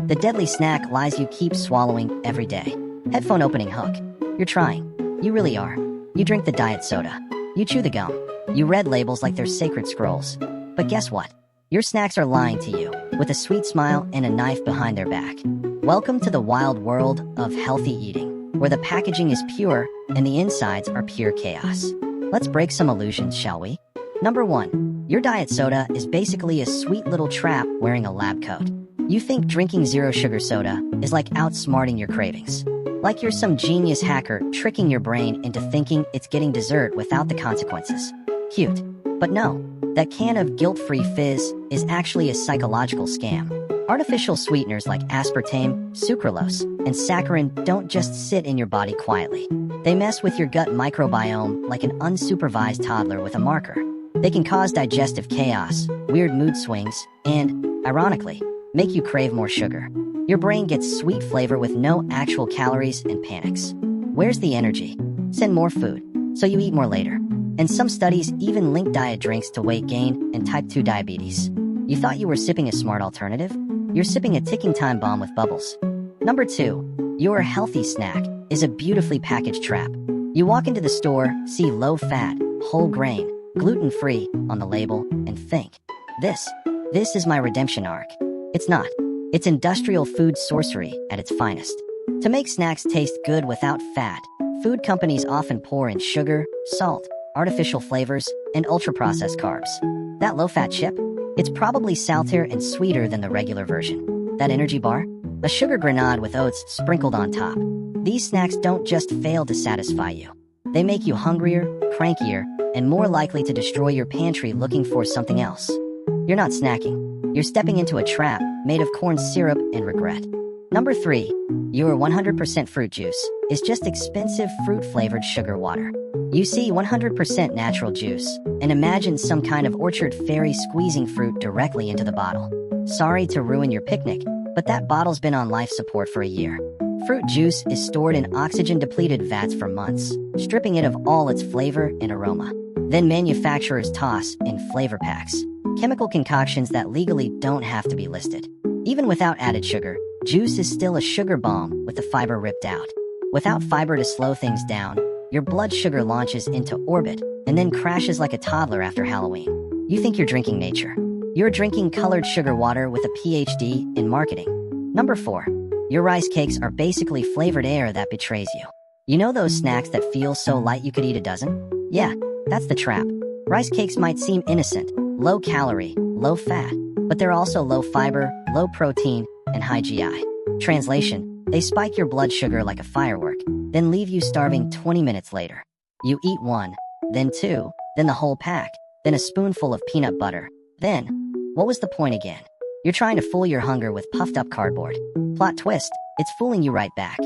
The deadly snack lies you keep swallowing every day. Headphone opening hook. You're trying. You really are. You drink the diet soda. You chew the gum. You read labels like they're sacred scrolls. But guess what? Your snacks are lying to you, with a sweet smile and a knife behind their back. Welcome to the wild world of healthy eating, where the packaging is pure and the insides are pure chaos. Let's break some illusions, shall we? Number 1. Your diet soda is basically a sweet little trap wearing a lab coat. You think drinking zero sugar soda is like outsmarting your cravings. Like you're some genius hacker tricking your brain into thinking it's getting dessert without the consequences. Cute. But no, that can of guilt-free fizz is actually a psychological scam. Artificial sweeteners like aspartame, sucralose, and saccharin don't just sit in your body quietly. They mess with your gut microbiome like an unsupervised toddler with a marker. They can cause digestive chaos, weird mood swings, and, ironically, make you crave more sugar. Your brain gets sweet flavor with no actual calories and panics. Where's the energy? Send more food, so you eat more later. And some studies even link diet drinks to weight gain and type 2 diabetes. You thought you were sipping a smart alternative? You're sipping a ticking time bomb with bubbles. Number 2. Your healthy snack is a beautifully packaged trap. You walk into the store, see low-fat, whole grain, gluten-free on the label, and think, this is my redemption arc. It's not. It's industrial food sorcery at its finest. To make snacks taste good without fat, food companies often pour in sugar, salt, artificial flavors, and ultra-processed carbs. That low-fat chip? It's probably saltier and sweeter than the regular version. That energy bar? A sugar grenade with oats sprinkled on top. These snacks don't just fail to satisfy you. They make you hungrier, crankier, and more likely to destroy your pantry looking for something else. You're not snacking. You're stepping into a trap made of corn syrup and regret. Number 3. Your 100% fruit juice is just expensive fruit-flavored sugar water. You see 100% natural juice and imagine some kind of orchard fairy squeezing fruit directly into the bottle. Sorry to ruin your picnic, but that bottle's been on life support for a year. Fruit juice is stored in oxygen-depleted vats for months, stripping it of all its flavor and aroma. Then manufacturers toss in flavor packs, chemical concoctions that legally don't have to be listed. Even without added sugar, juice is still a sugar bomb with the fiber ripped out. Without fiber to slow things down, your blood sugar launches into orbit and then crashes like a toddler after Halloween. You think you're drinking nature. You're drinking colored sugar water with a PhD in marketing. Number 4. Your rice cakes are basically flavored air that betrays you. You know those snacks that feel so light you could eat a dozen? Yeah, that's the trap. Rice cakes might seem innocent, low calorie, low fat, but they're also low fiber, low protein, and high GI. Translation, they spike your blood sugar like a firework, then leave you starving 20 minutes later. You eat 1, then 2, then the whole pack, then a spoonful of peanut butter. Then, what was the point again? You're trying to fool your hunger with puffed up cardboard. Plot twist, it's fooling you right back.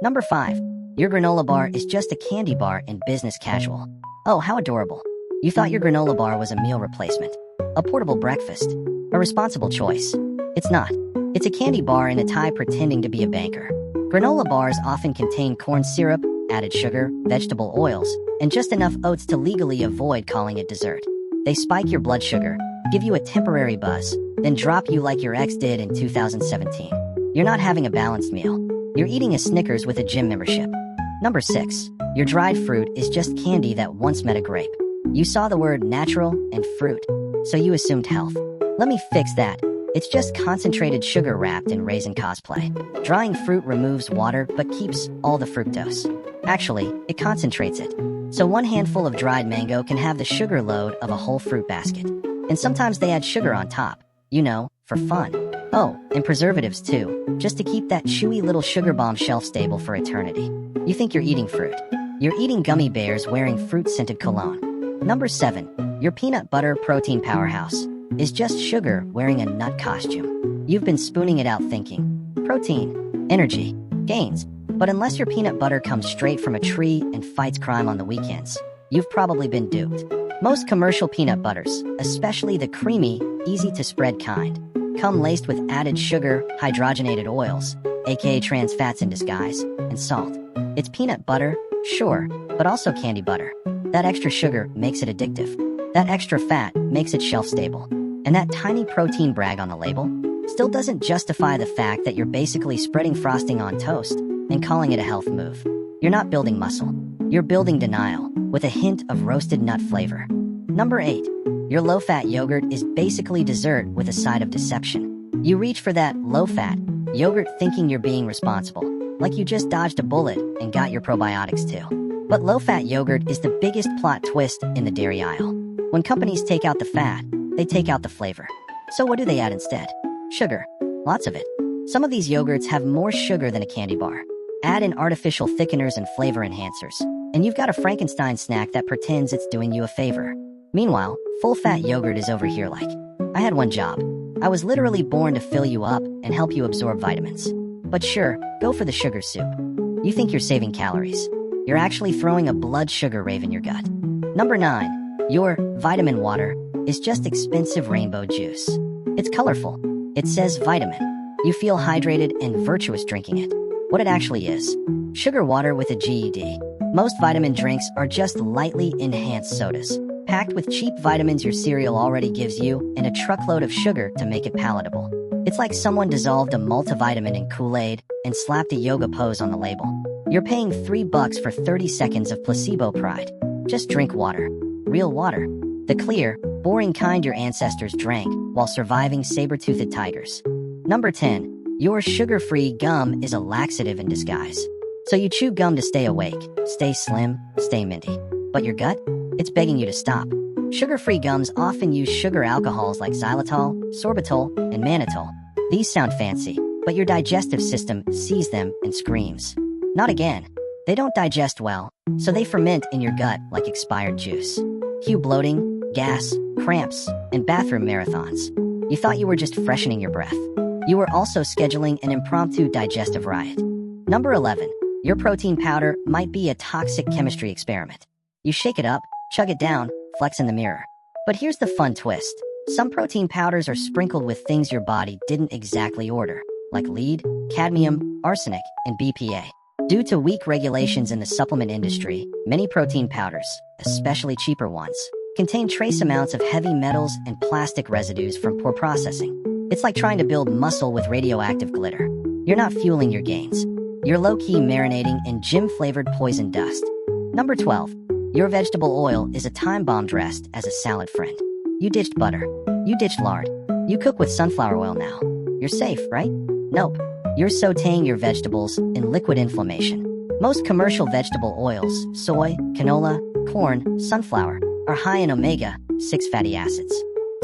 Number 5. Your granola bar is just a candy bar in business casual. Oh, how adorable. You thought your granola bar was a meal replacement, a portable breakfast, a responsible choice. It's not. It's a candy bar in a tie pretending to be a banker. Granola bars often contain corn syrup, added sugar, vegetable oils, and just enough oats to legally avoid calling it dessert. They spike your blood sugar, give you a temporary buzz, then drop you like your ex did in 2017. You're not having a balanced meal. You're eating a Snickers with a gym membership. Number 6. Your dried fruit is just candy that once met a grape. You saw the word natural and fruit, so you assumed health. Let me fix that. It's just concentrated sugar wrapped in raisin cosplay. Drying fruit removes water but keeps all the fructose. Actually, it concentrates it. So one handful of dried mango can have the sugar load of a whole fruit basket. And sometimes they add sugar on top, you know, for fun. Oh, and preservatives too, just to keep that chewy little sugar bomb shelf stable for eternity. You think you're eating fruit. You're eating gummy bears wearing fruit-scented cologne. Number 7. Your peanut butter protein powerhouse is just sugar wearing a nut costume. You've been spooning it out thinking, protein, energy, gains. But unless your peanut butter comes straight from a tree and fights crime on the weekends, you've probably been duped. Most commercial peanut butters, especially the creamy, easy-to-spread kind, come laced with added sugar, hydrogenated oils, aka trans fats in disguise, and salt. It's peanut butter, sure, but also candy butter. That extra sugar makes it addictive. That extra fat makes it shelf-stable. And that tiny protein brag on the label? still doesn't justify the fact that you're basically spreading frosting on toast and calling it a health move. You're not building muscle. You're building denial, with a hint of roasted nut flavor. Number 8. Your low-fat yogurt is basically dessert with a side of deception. You reach for that low-fat yogurt thinking you're being responsible, like you just dodged a bullet and got your probiotics too. But low-fat yogurt is the biggest plot twist in the dairy aisle. When companies take out the fat, they take out the flavor. So what do they add instead? Sugar. Lots of it. Some of these yogurts have more sugar than a candy bar. Add in artificial thickeners and flavor enhancers, and you've got a Frankenstein snack that pretends it's doing you a favor. Meanwhile, full-fat yogurt is over here like, I had one job. I was literally born to fill you up and help you absorb vitamins. But sure, go for the sugar soup. You think you're saving calories. You're actually throwing a blood sugar rave in your gut. Number 9. Your vitamin water is just expensive rainbow juice. It's colorful. It says vitamin. You feel hydrated and virtuous drinking it. What it actually is: sugar water with a GED. Most vitamin drinks are just lightly enhanced sodas, packed with cheap vitamins your cereal already gives you and a truckload of sugar to make it palatable. It's like someone dissolved a multivitamin in Kool-Aid and slapped a yoga pose on the label. You're paying $3 for 30 seconds of placebo pride. Just drink water. Real water. The clear, boring kind your ancestors drank while surviving saber-toothed tigers. Number 10. Your sugar-free gum is a laxative in disguise. So you chew gum to stay awake, stay slim, stay minty. But your gut? It's begging you to stop. Sugar-free gums often use sugar alcohols like xylitol, sorbitol, and mannitol. These sound fancy, but your digestive system sees them and screams. Not again. They don't digest well, so they ferment in your gut like expired juice. Cue bloating, gas, cramps, and bathroom marathons. You thought you were just freshening your breath. You were also scheduling an impromptu digestive riot. Number 11. Your protein powder might be a toxic chemistry experiment. You shake it up, chug it down, flex in the mirror. But here's the fun twist. Some protein powders are sprinkled with things your body didn't exactly order, like lead, cadmium, arsenic, and BPA. Due to weak regulations in the supplement industry, many protein powders, especially cheaper ones, contain trace amounts of heavy metals and plastic residues from poor processing. It's like trying to build muscle with radioactive glitter. You're not fueling your gains. You're low-key marinating in gym-flavored poison dust. Number 12. Your vegetable oil is a time bomb dressed as a salad friend. You ditched butter. You ditched lard. You cook with sunflower oil now. You're safe, right? Nope. You're sautéing your vegetables in liquid inflammation. Most commercial vegetable oils, soy, canola, corn, sunflower, are high in omega-6 fatty acids.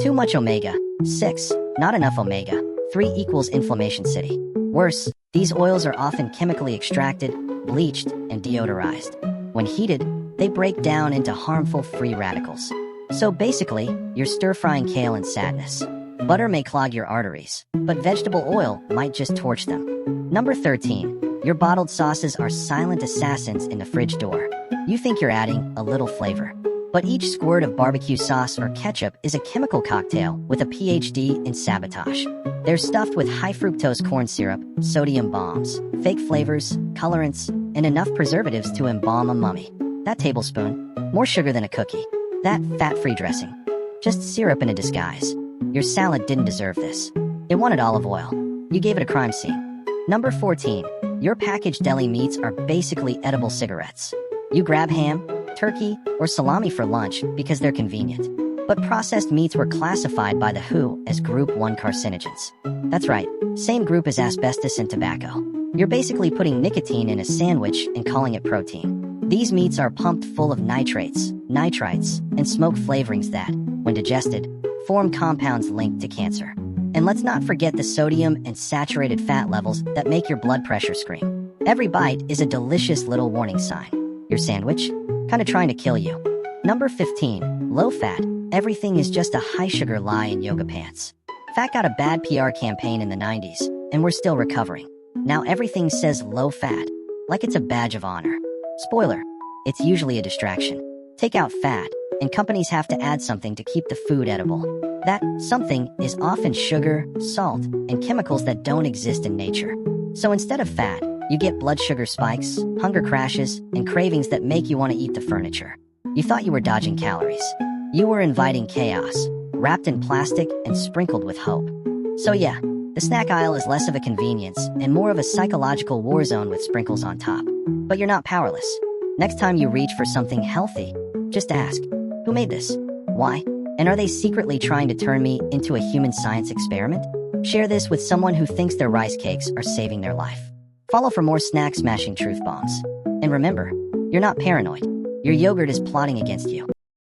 Too much omega-6, not enough omega-3 equals inflammation city. Worse, these oils are often chemically extracted, bleached, and deodorized. When heated, they break down into harmful free radicals. So basically, you're stir-frying kale in sadness. Butter may clog your arteries, but vegetable oil might just torch them. Number 13. Your bottled sauces are silent assassins in the fridge door. You think you're adding a little flavor, but each squirt of barbecue sauce or ketchup is a chemical cocktail with a PhD in sabotage. They're stuffed with high-fructose corn syrup, sodium bombs, fake flavors, colorants, and enough preservatives to embalm a mummy. That tablespoon, more sugar than a cookie. That fat-free dressing, just syrup in a disguise. Your salad didn't deserve this. It wanted olive oil. You gave it a crime scene. Number 14. Your packaged deli meats are basically edible cigarettes. You grab ham, turkey, or salami for lunch because they're convenient. But processed meats were classified by the WHO as Group 1 carcinogens. That's right, same group as asbestos and tobacco. You're basically putting nicotine in a sandwich and calling it protein. These meats are pumped full of nitrates, nitrites, and smoke flavorings that, when digested, form compounds linked to cancer. And let's not forget the sodium and saturated fat levels that make your blood pressure scream. Every bite is a delicious little warning sign. Your sandwich? Kinda trying to kill you. Number 15. Low fat. Everything is just a high sugar lie in yoga pants. Fat got a bad PR campaign in the 90s, and we're still recovering. Now everything says low fat, like it's a badge of honor. Spoiler, it's usually a distraction. Take out fat, and companies have to add something to keep the food edible. That something is often sugar, salt, and chemicals that don't exist in nature. So instead of fat, you get blood sugar spikes, hunger crashes, and cravings that make you want to eat the furniture. You thought you were dodging calories. You were inviting chaos, wrapped in plastic and sprinkled with hope. So yeah, The snack aisle is less of a convenience and more of a psychological war zone with sprinkles on top. But you're not powerless. Next time you reach for something healthy, just ask, who made this? Why? And are they secretly trying to turn me into a human science experiment? Share this with someone who thinks their rice cakes are saving their life. Follow for more snack smashing truth bombs. And remember, you're not paranoid. Your yogurt is plotting against you.